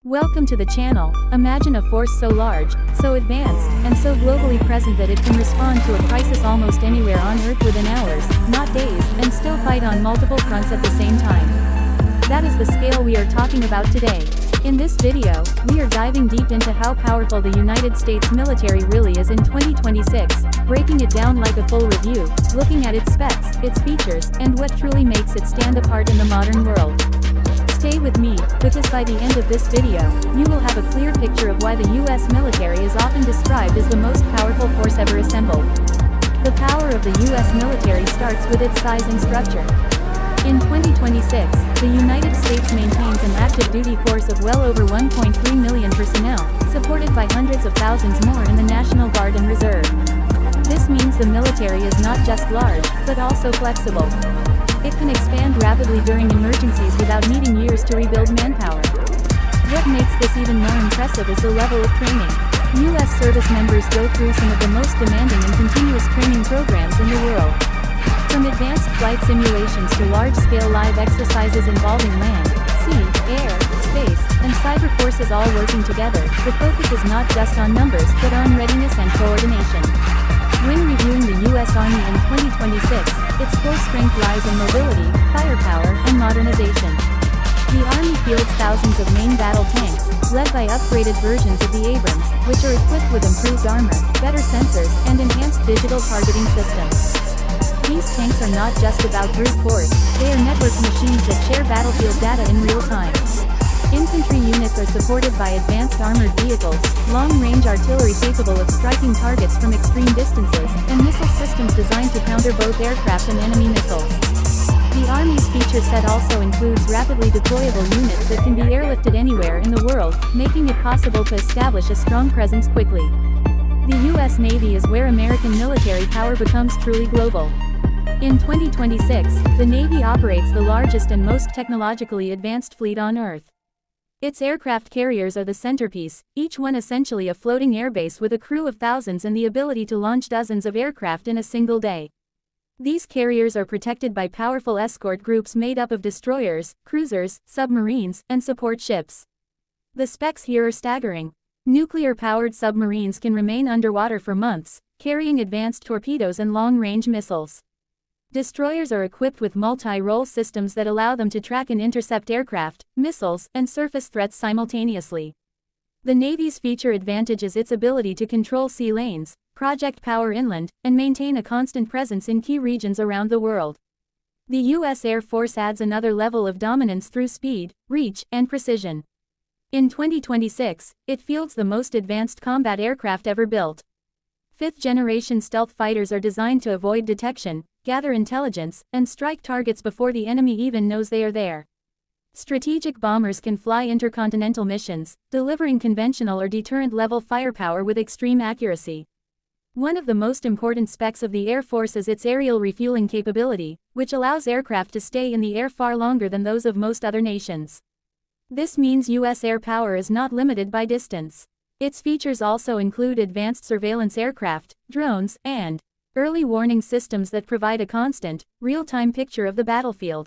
Welcome to the channel. Imagine a force so large, so advanced, and so globally present that it can respond to a crisis almost anywhere on Earth within hours, not days, and still fight on multiple fronts at the same time. That is the scale we are talking about today. In this video, we are diving deep into how powerful the United States military really is in 2026, breaking it down like a full review, looking at its specs, its features, and what truly makes it stand apart in the modern world. Stay with me, because by the end of this video, you will have a clear picture of why the US military is often described as the most powerful force ever assembled. The power of the US military starts with its size and structure. In 2026, the United States maintains an active duty force of well over 1.3 million personnel, supported by hundreds of thousands more in the National Guard and Reserve. This means the military is not just large, but also flexible. It can expand rapidly during emergencies without needing years to rebuild manpower. What makes this even more impressive is the level of training. U.S. service members go through some of the most demanding and continuous training programs in the world. From advanced flight simulations to large-scale live exercises involving land, sea, air, space, and cyber forces all working together, the focus is not just on numbers but on readiness and coordination. When reviewing the U.S. Army in 2026, its core strength lies in mobility, firepower, and modernization. The Army fields thousands of main battle tanks, led by upgraded versions of the Abrams, which are equipped with improved armor, better sensors, and enhanced digital targeting systems. These tanks are not just about brute force, they are networked machines that share battlefield data in real time. Infantry units are supported by advanced armored vehicles, long-range artillery capable of striking targets from extreme distances, and missile systems designed to counter both aircraft and enemy missiles. The Army's feature set also includes rapidly deployable units that can be airlifted anywhere in the world, making it possible to establish a strong presence quickly. The U.S. Navy is where American military power becomes truly global. In 2026, the Navy operates the largest and most technologically advanced fleet on Earth. Its aircraft carriers are the centerpiece, each one essentially a floating airbase with a crew of thousands and the ability to launch dozens of aircraft in a single day. These carriers are protected by powerful escort groups made up of destroyers, cruisers, submarines, and support ships. The specs here are staggering. Nuclear-powered submarines can remain underwater for months, carrying advanced torpedoes and long-range missiles. Destroyers are equipped with multi-role systems that allow them to track and intercept aircraft, missiles, and surface threats simultaneously. The Navy's feature advantage is its ability to control sea lanes, project power inland, and maintain a constant presence in key regions around the world. The U.S. Air Force adds another level of dominance through speed, reach, and precision. In 2026, it fields the most advanced combat aircraft ever built. Fifth-generation stealth fighters are designed to avoid detection, gather intelligence, and strike targets before the enemy even knows they are there. Strategic bombers can fly intercontinental missions, delivering conventional or deterrent-level firepower with extreme accuracy. One of the most important specs of the Air Force is its aerial refueling capability, which allows aircraft to stay in the air far longer than those of most other nations. This means U.S. air power is not limited by distance. Its features also include advanced surveillance aircraft, drones, and early warning systems that provide a constant, real-time picture of the battlefield.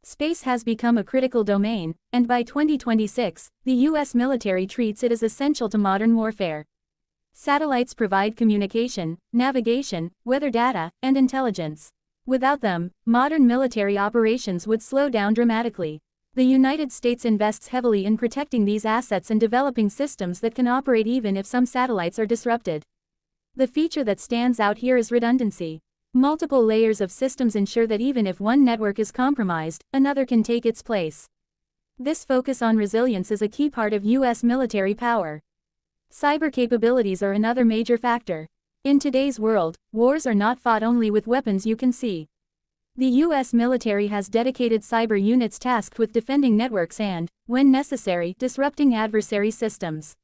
Space has become a critical domain, and by 2026, the U.S. military treats it as essential to modern warfare. Satellites provide communication, navigation, weather data, and intelligence. Without them, modern military operations would slow down dramatically. The United States invests heavily in protecting these assets and developing systems that can operate even if some satellites are disrupted. The feature that stands out here is redundancy. Multiple layers of systems ensure that even if one network is compromised, another can take its place. This focus on resilience is a key part of U.S. military power. Cyber capabilities are another major factor. In today's world, wars are not fought only with weapons you can see. The U.S. military has dedicated cyber units tasked with defending networks and, when necessary, disrupting adversary systems.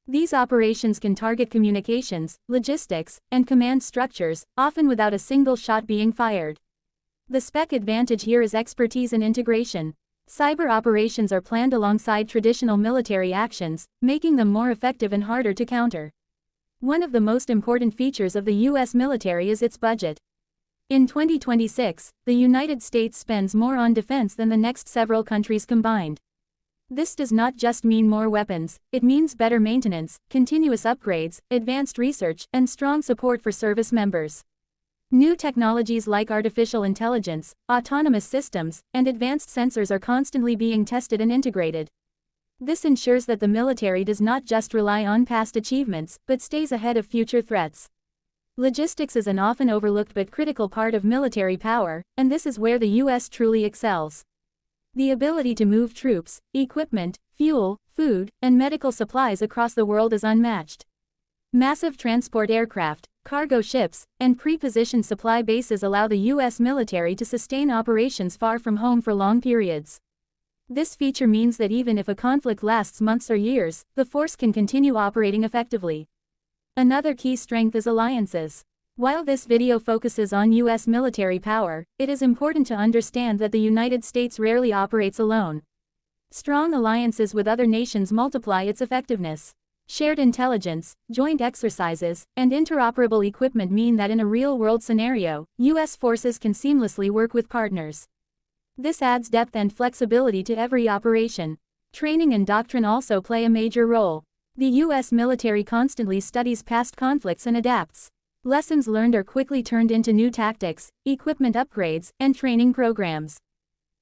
These operations can target communications, logistics, and command structures, often without a single shot being fired. The spec advantage here is expertise and integration. Cyber operations are planned alongside traditional military actions, making them more effective and harder to counter. One of the most important features of the U.S. military is its budget. In 2026, the United States spends more on defense than the next several countries combined. This does not just mean more weapons, it means better maintenance, continuous upgrades, advanced research, and strong support for service members. New technologies like artificial intelligence, autonomous systems, and advanced sensors are constantly being tested and integrated. This ensures that the military does not just rely on past achievements, but stays ahead of future threats. Logistics is an often overlooked but critical part of military power, and this is where the U.S. truly excels. The ability to move troops, equipment, fuel, food, and medical supplies across the world is unmatched. Massive transport aircraft, cargo ships, and pre-positioned supply bases allow the U.S. military to sustain operations far from home for long periods. This feature means that even if a conflict lasts months or years, the force can continue operating effectively. Another key strength is alliances. While this video focuses on U.S. military power, it is important to understand that the United States rarely operates alone. Strong alliances with other nations multiply its effectiveness. Shared intelligence, joint exercises, and interoperable equipment mean that in a real-world scenario, U.S. forces can seamlessly work with partners. This adds depth and flexibility to every operation. Training and doctrine also play a major role. The U.S. military constantly studies past conflicts and adapts. Lessons learned are quickly turned into new tactics, equipment upgrades, and training programs.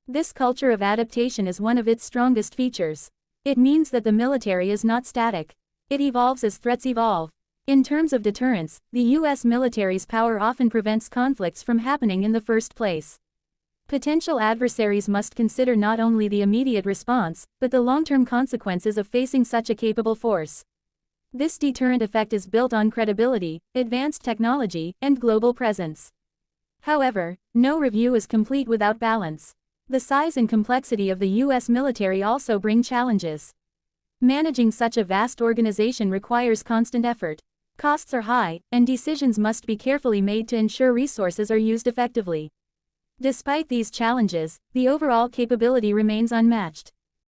This culture of adaptation is one of its strongest features. It means that the military is not static. It evolves as threats evolve. In terms of deterrence, the U.S. military's power often prevents conflicts from happening in the first place. Potential adversaries must consider not only the immediate response, but the long-term consequences of facing such a capable force. This deterrent effect is built on credibility, advanced technology, and global presence. However, no review is complete without balance. The size and complexity of the U.S. military also bring challenges. Managing such a vast organization requires constant effort. Costs are high, and decisions must be carefully made to ensure resources are used effectively. Despite these challenges, the overall capability remains unmatched.